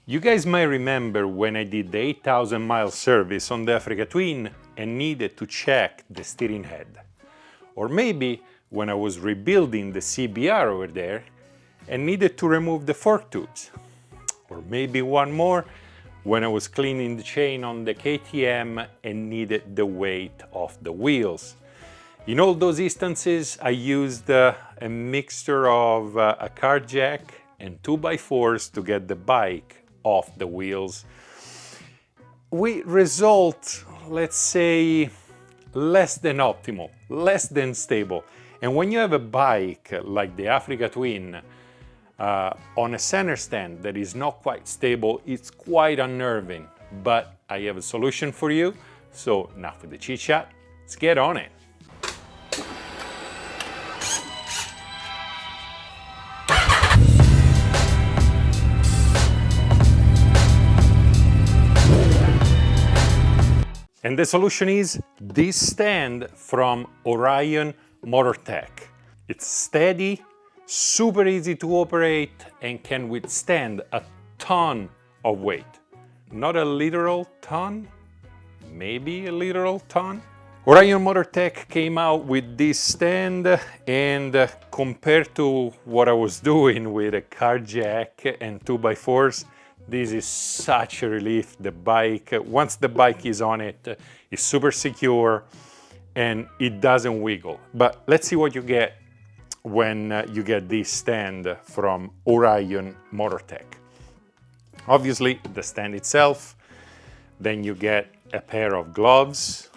You guys might remember when I did the 8,000 mile service on the Africa Twin and needed to check the steering head. Or maybe when I was rebuilding the CBR over there and needed to remove the fork tubes. Or maybe one more when I was cleaning the chain on the KTM and needed the weight of the wheels. In all those instances, I used a mixture of a car jack and 2x4s to get the bike off the wheels. We result, let's say, less than optimal, less than stable. And when you have a bike like the Africa Twin on a center stand that is not quite stable, it's quite unnerving. But I have a solution for you. So enough with the chit chat, let's get on it. And the solution is this stand from Orion Motortech. It's steady, super easy to operate, and can withstand a ton of weight. Not a literal ton, maybe a literal ton. Orion Motortech came out with this stand, and compared to what I was doing with a car jack and 2x4s, this is such a relief. The bike, once the bike is on it, is super secure and it doesn't wiggle. But let's see what you get when you get this stand from Orion Motortech. Obviously, the stand itself, then you get a pair of gloves,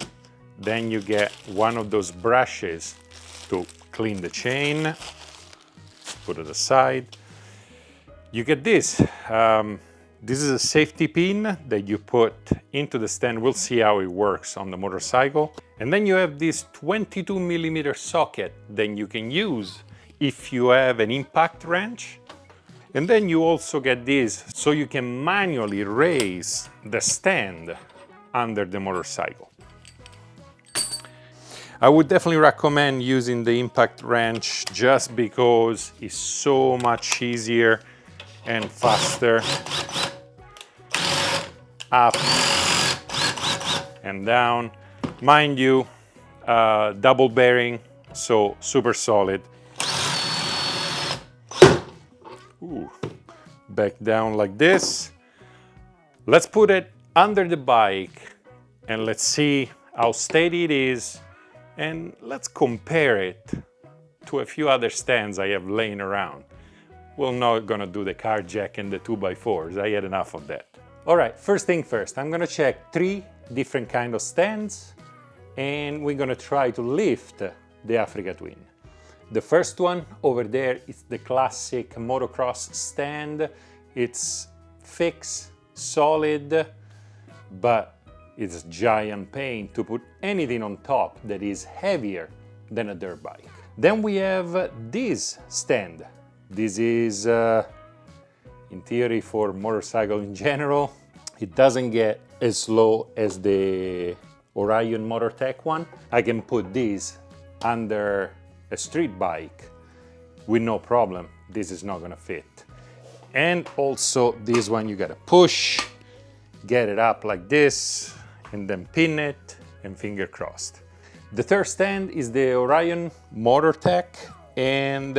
then you get one of those brushes to clean the chain, put it aside. You get this. This is a safety pin that you put into the stand. We'll see how it works on the motorcycle. And then you have this 22mm socket that you can use if you have an impact wrench. And then you also get this so you can manually raise the stand under the motorcycle. I would definitely recommend using the impact wrench just because it's so much easier and faster. Up and down. Mind you, double bearing, so super solid. Ooh. Back down like this. Let's put it under the bike and let's see how steady it is, and let's compare it to a few other stands I have laying around. We're not gonna do the car jack and the 2x4s, I had enough of that. All right, first thing first, I'm gonna check 3 different kind of stands and we're gonna try to lift the Africa Twin. The first one over there is the classic motocross stand. It's fixed, solid, but it's a giant pain to put anything on top that is heavier than a dirt bike. Then we have this stand. This is in theory for motorcycle in general. It doesn't get as low as the Orion Motortech one. I can put this under a street bike with no problem. This is not gonna fit. And also this one you gotta push, get it up like this, and then pin it and finger crossed. The third stand is the Orion Motortech, and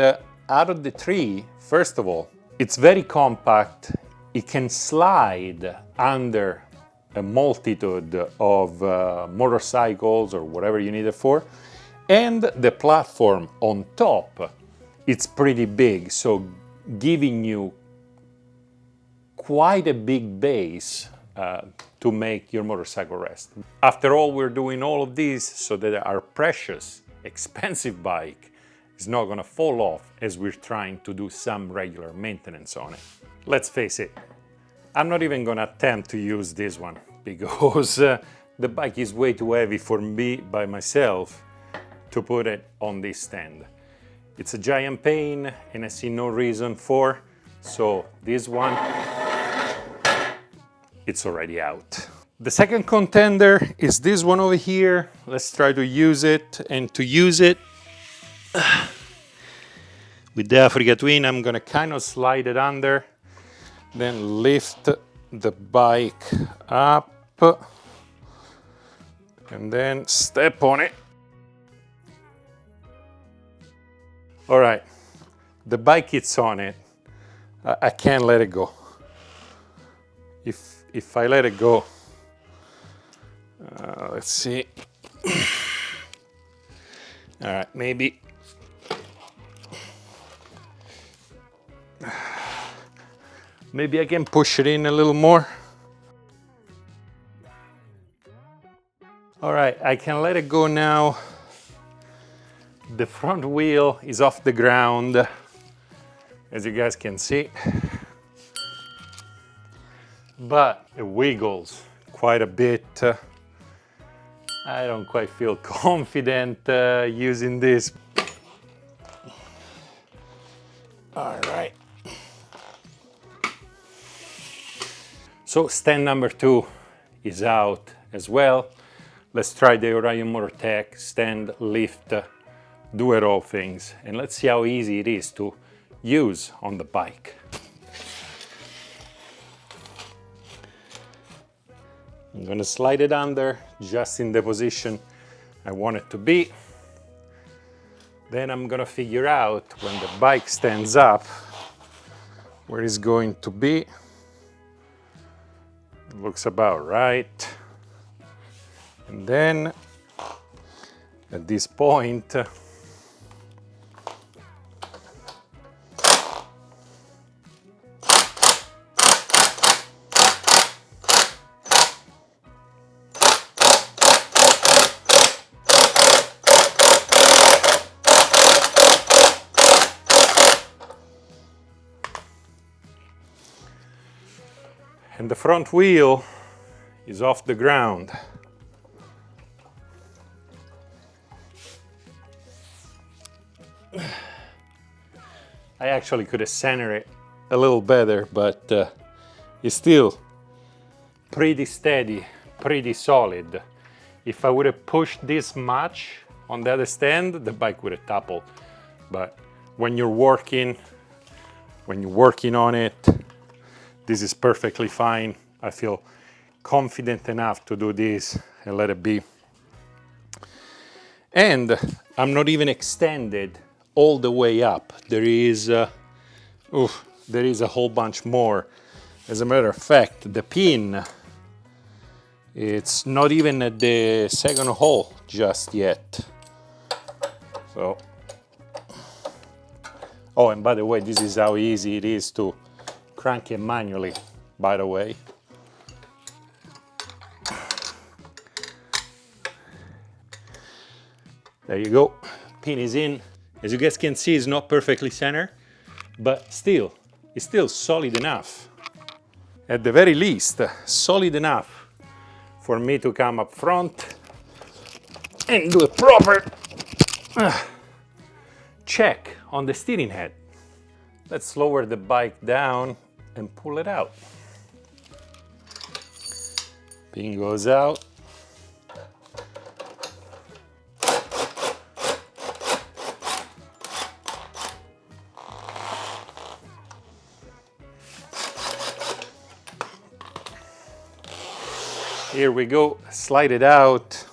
out of the 3, first of all, it's very compact. It can slide under a multitude of motorcycles or whatever you need it for. And the platform on top, it's pretty big, so giving you quite a big base to make your motorcycle rest. After all, we're doing all of this so that our precious, expensive bike is not gonna fall off as we're trying to do some regular maintenance on it. Let's face it, I'm not even gonna attempt to use this one because the bike is way too heavy for me by myself to put it on this stand. It's a giant pain and I see no reason for, so this one, it's already out. The second contender is this one over here. Let's try to use it, and to use it, with the Africa Twin, I'm gonna kind of slide it under. then lift the bike up, and then step on it. All right, the bike is on it. I can't let it go. If I let it go, let's see. All right, maybe. Maybe I can push it in a little more. All right, I can let it go now. The front wheel is off the ground, as you guys can see. But it wiggles quite a bit. I don't quite feel confident using this. All right. So stand number 2 is out as well. Let's try the Orion MotorTech stand, lift, do it all things, and let's see how easy it is to use on the bike. I'm gonna slide it under just in the position I want it to be. Then I'm gonna figure out when the bike stands up where it's going to be. It looks about right. And then at this point, and the front wheel is off the ground. I actually could have centered it a little better, but it's still pretty steady, pretty solid. If I would have pushed this much on the other stand, the bike would have toppled. But when you're working on it, this is perfectly fine. I feel confident enough to do this and let it be. And I'm not even extended all the way up. There is a whole bunch more. As a matter of fact, the pin, it's not even at the second hole just yet. So, oh, and by the way, this is how easy it is to crank it manually, by the way. There you go, pin is in. As you guys can see, it's not perfectly centered, but still, it's still solid enough. At the very least, solid enough for me to come up front and do a proper check on the steering head. Let's lower the bike down and pull it out. Pin goes out. Here we go, slide it out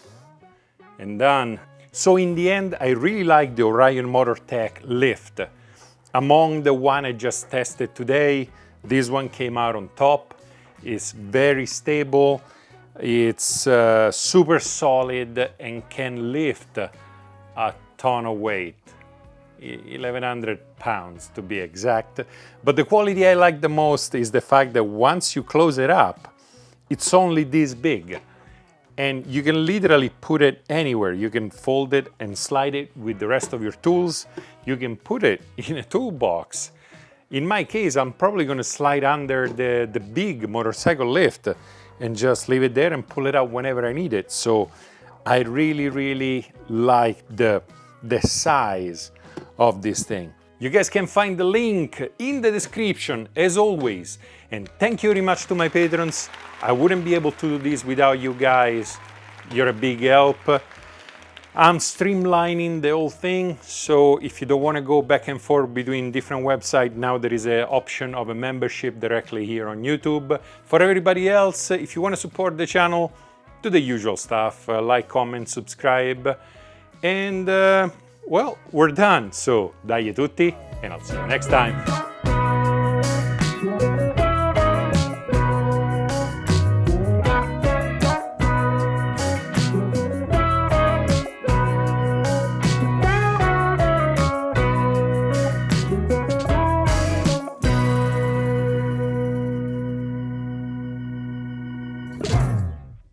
and done. So in the end, I really like the Orion MotorTech lift. Among the one I just tested today, this one came out on top. It's very stable, it's super solid and can lift a ton of weight. 1,100 pounds to be exact. But the quality I like the most is the fact that once you close it up, it's only this big, and you can literally put it anywhere. You can fold it and slide it with the rest of your tools. You can put it in a toolbox. In my case, I'm probably going to slide under the big motorcycle lift and just leave it there and pull it out whenever I need it. So I really, really like the size of this thing. You guys can find the link in the description as always. And thank you very much to my patrons. I wouldn't be able to do this without you guys. You're a big help. I'm streamlining the whole thing, so if you don't want to go back and forth between different websites, now there is an option of a membership directly here on YouTube. For everybody else, if you want to support the channel, do the usual stuff, like, comment, subscribe, and well, we're done. So, dai tutti, and I'll see you next time.